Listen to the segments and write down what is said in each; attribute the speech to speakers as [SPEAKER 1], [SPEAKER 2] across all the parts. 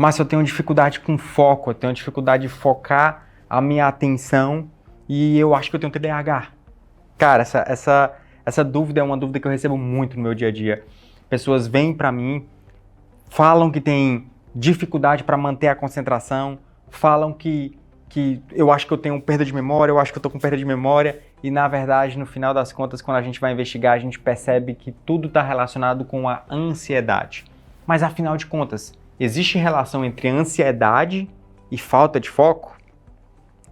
[SPEAKER 1] Mas eu tenho dificuldade com foco, eu tenho dificuldade de focar a minha atenção e eu acho que eu tenho TDAH. Cara, essa dúvida é uma dúvida que eu recebo muito no meu dia a dia. Pessoas vêm para mim, falam que tem dificuldade para manter a concentração, falam que eu acho que eu tenho perda de memória, eu acho que eu tô com perda de memória, e na verdade, no final das contas, quando a gente vai investigar, a gente percebe que tudo está relacionado com a ansiedade. Mas afinal de contas, existe relação entre ansiedade e falta de foco?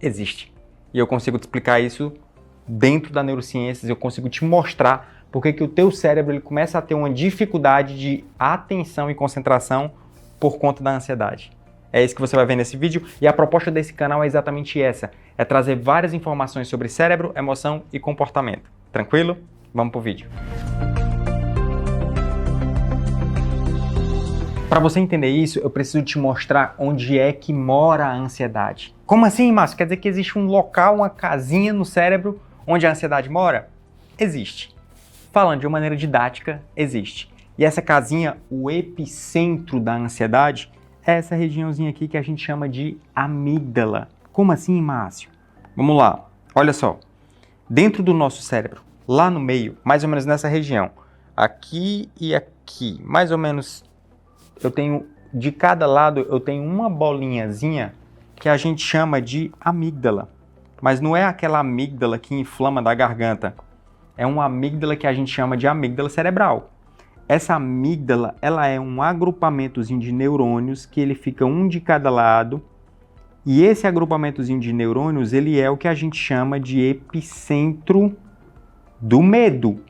[SPEAKER 1] Existe. E eu consigo te explicar isso dentro da neurociências, eu consigo te mostrar porque que o teu cérebro ele começa a ter uma dificuldade de atenção e concentração por conta da ansiedade. É isso que você vai ver nesse vídeo e a proposta desse canal é exatamente essa, é trazer várias informações sobre cérebro, emoção e comportamento. Tranquilo? Vamos pro vídeo. Para você entender isso, eu preciso te mostrar onde é que mora a ansiedade. Como assim, Márcio? Quer dizer que existe um local, uma casinha no cérebro onde a ansiedade mora? Existe. Falando de uma maneira didática, existe. E essa casinha, o epicentro da ansiedade, é essa regiãozinha aqui que a gente chama de amígdala. Como assim, Márcio? Vamos lá. Olha só. Dentro do nosso cérebro, lá no meio, mais ou menos nessa região, aqui e aqui, mais ou menos, eu tenho, de cada lado, eu tenho uma bolinhazinha que a gente chama de amígdala. Mas não é aquela amígdala que inflama da garganta. É uma amígdala que a gente chama de amígdala cerebral. Essa amígdala, ela é um agrupamentozinho de neurônios que ele fica um de cada lado. E esse agrupamentozinho de neurônios, ele é o que a gente chama de epicentro do medo.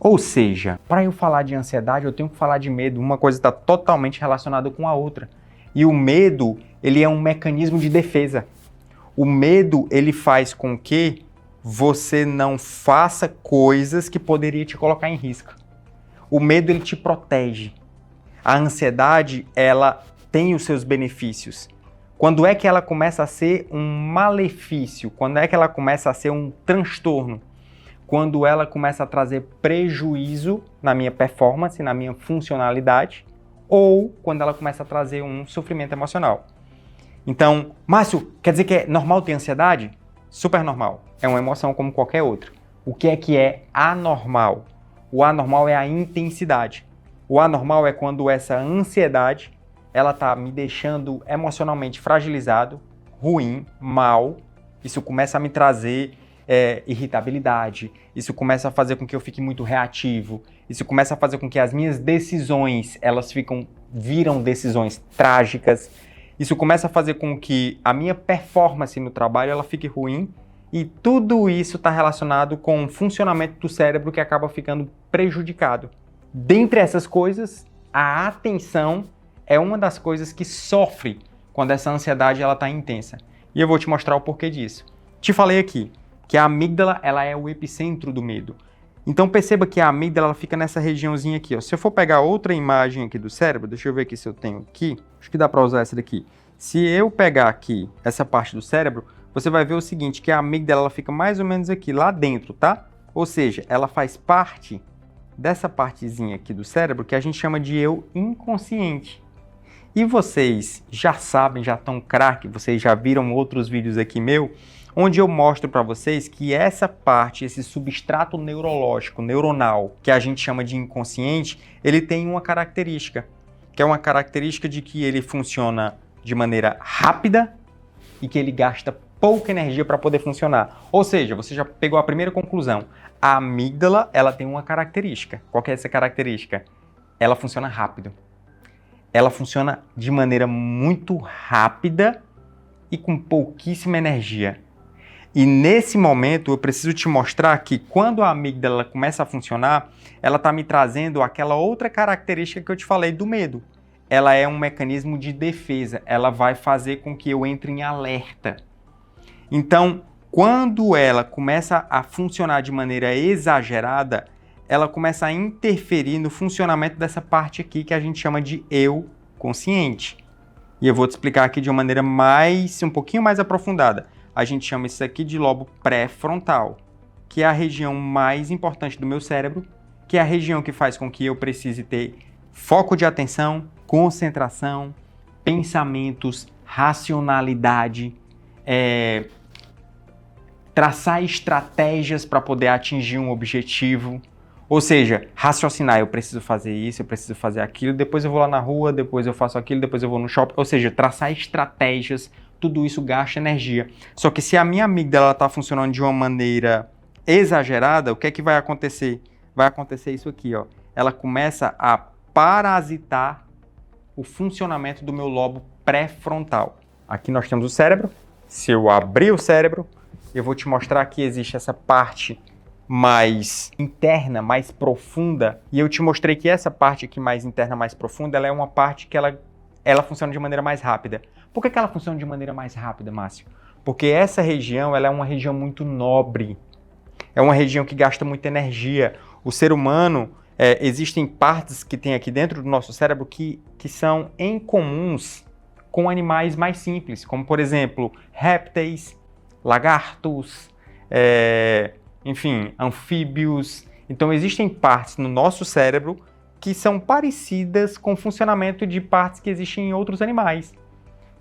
[SPEAKER 1] Ou seja, para eu falar de ansiedade, eu tenho que falar de medo. Uma coisa está totalmente relacionada com a outra. E o medo, ele é um mecanismo de defesa. O medo, ele faz com que você não faça coisas que poderia te colocar em risco. O medo, ele te protege. A ansiedade, ela tem os seus benefícios. Quando é que ela começa a ser um malefício? Quando é que ela começa a ser um transtorno? Quando ela começa a trazer prejuízo na minha performance, na minha funcionalidade, ou quando ela começa a trazer um sofrimento emocional. Então, Márcio, quer dizer que é normal ter ansiedade? Super normal. É uma emoção como qualquer outra. O que é anormal? O anormal é a intensidade. O anormal é quando essa ansiedade, ela tá me deixando emocionalmente fragilizado, ruim, mal. Isso começa a me trazer irritabilidade. Isso começa a fazer com que eu fique muito reativo. Isso começa a fazer com que as minhas decisões, elas viram decisões trágicas. Isso começa a fazer com que a minha performance no trabalho ela fique ruim e tudo isso está relacionado com o funcionamento do cérebro que acaba ficando prejudicado. Dentre essas coisas, a atenção é uma das coisas que sofre quando essa ansiedade está intensa. E eu vou te mostrar o porquê disso. Te falei aqui que a amígdala ela é o epicentro do medo. Então perceba que a amígdala ela fica nessa regiãozinha aqui. Ó. Se eu for pegar outra imagem aqui do cérebro, deixa eu ver aqui se eu tenho aqui. Acho que dá para usar essa daqui. Se eu pegar aqui essa parte do cérebro, você vai ver o seguinte, que a amígdala ela fica mais ou menos aqui, lá dentro, tá? Ou seja, ela faz parte dessa partezinha aqui do cérebro que a gente chama de eu inconsciente. E vocês já sabem, já estão craque, vocês já viram outros vídeos aqui meu, onde eu mostro para vocês que essa parte, esse substrato neurológico, neuronal, que a gente chama de inconsciente, ele tem uma característica, que é uma característica de que ele funciona de maneira rápida e que ele gasta pouca energia para poder funcionar. Ou seja, você já pegou a primeira conclusão. A amígdala, ela tem uma característica. Qual que é essa característica? Ela funciona rápido. Ela funciona de maneira muito rápida e com pouquíssima energia. E nesse momento eu preciso te mostrar que quando a amígdala começa a funcionar, ela está me trazendo aquela outra característica que eu te falei do medo. Ela é um mecanismo de defesa, ela vai fazer com que eu entre em alerta. Então, quando ela começa a funcionar de maneira exagerada, ela começa a interferir no funcionamento dessa parte aqui que a gente chama de eu consciente. E eu vou te explicar aqui de uma maneira um pouquinho mais aprofundada. A gente chama isso aqui de lobo pré-frontal, que é a região mais importante do meu cérebro, que é a região que faz com que eu precise ter foco de atenção, concentração, pensamentos, racionalidade, traçar estratégias para poder atingir um objetivo. Ou seja, raciocinar, eu preciso fazer isso, eu preciso fazer aquilo, depois eu vou lá na rua, depois eu faço aquilo, depois eu vou no shopping. Ou seja, traçar estratégias, tudo isso gasta energia. Só que se a minha amígdala está funcionando de uma maneira exagerada, o que é que vai acontecer? Vai acontecer isso aqui, ó. Ela começa a parasitar o funcionamento do meu lobo pré-frontal. Aqui nós temos o cérebro. Se eu abrir o cérebro, eu vou te mostrar que existe essa parte mais interna, mais profunda, e eu te mostrei que essa parte aqui mais interna, mais profunda, ela é uma parte que ela funciona de maneira mais rápida. Por que ela funciona de maneira mais rápida, Márcio? Porque essa região, ela é uma região muito nobre, é uma região que gasta muita energia. O ser humano, existem partes que tem aqui dentro do nosso cérebro que são incomuns com animais mais simples, como por exemplo, répteis, lagartos, enfim, anfíbios. Então existem partes no nosso cérebro que são parecidas com o funcionamento de partes que existem em outros animais.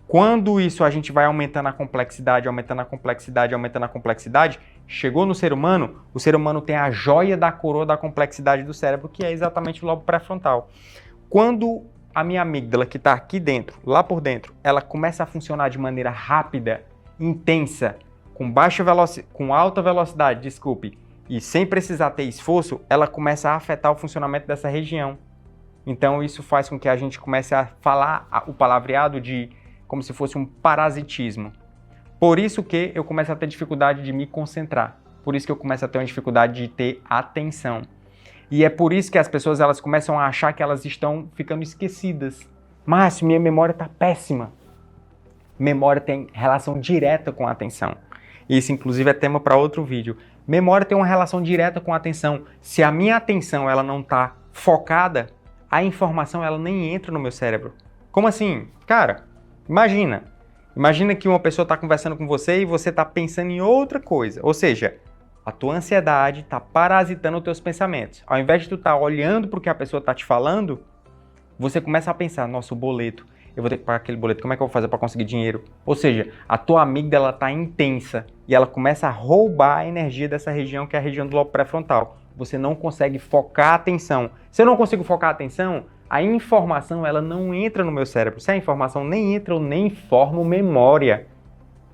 [SPEAKER 1] Quando isso a gente vai aumentando a complexidade, aumentando a complexidade, aumentando a complexidade, chegou no ser humano, o ser humano tem a joia da coroa da complexidade do cérebro, que é exatamente o lobo pré-frontal. Quando a minha amígdala, que está aqui dentro, lá por dentro, ela começa a funcionar de maneira rápida, intensa, com alta velocidade, e sem precisar ter esforço, ela começa a afetar o funcionamento dessa região. Então isso faz com que a gente comece a falar o palavreado como se fosse um parasitismo. Por isso que eu começo a ter dificuldade de me concentrar. Por isso que eu começo a ter uma dificuldade de ter atenção. E é por isso que as pessoas elas começam a achar que elas estão ficando esquecidas. Márcio, minha memória está péssima. Memória tem relação direta com a atenção. Isso, inclusive, é tema para outro vídeo. Memória tem uma relação direta com a atenção. Se a minha atenção ela não está focada, a informação ela nem entra no meu cérebro. Como assim? Cara, imagina que uma pessoa está conversando com você e você está pensando em outra coisa. Ou seja, a tua ansiedade está parasitando os teus pensamentos. Ao invés de tu estar olhando para o que a pessoa está te falando, você começa a pensar, nossa, o boleto. Eu vou ter que pagar aquele boleto, como é que eu vou fazer para conseguir dinheiro? Ou seja, a tua amígdala está intensa e ela começa a roubar a energia dessa região que é a região do lobo pré-frontal. Você não consegue focar a atenção. Se eu não consigo focar a atenção, a informação ela não entra no meu cérebro. Se a informação nem entra, eu nem formo memória.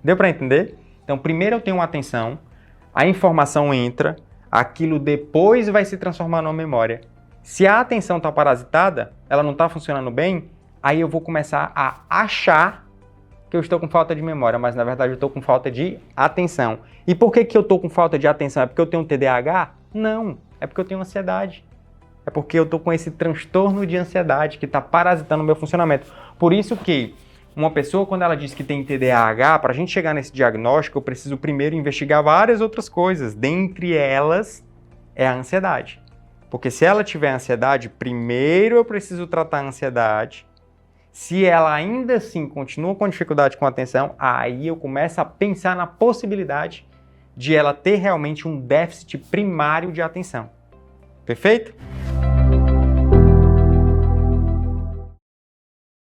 [SPEAKER 1] Deu para entender? Então, primeiro eu tenho uma atenção, a informação entra, aquilo depois vai se transformar numa memória. Se a atenção está parasitada, ela não está funcionando bem, aí eu vou começar a achar que eu estou com falta de memória, mas na verdade eu estou com falta de atenção. E por que eu estou com falta de atenção? É porque eu tenho TDAH? Não, é porque eu tenho ansiedade. É porque eu estou com esse transtorno de ansiedade que está parasitando o meu funcionamento. Por isso que uma pessoa, quando ela diz que tem TDAH, para a gente chegar nesse diagnóstico, eu preciso primeiro investigar várias outras coisas. Dentre elas é a ansiedade. Porque se ela tiver ansiedade, primeiro eu preciso tratar a ansiedade. Se ela ainda assim continua com dificuldade com a atenção, aí eu começo a pensar na possibilidade de ela ter realmente um déficit primário de atenção. Perfeito?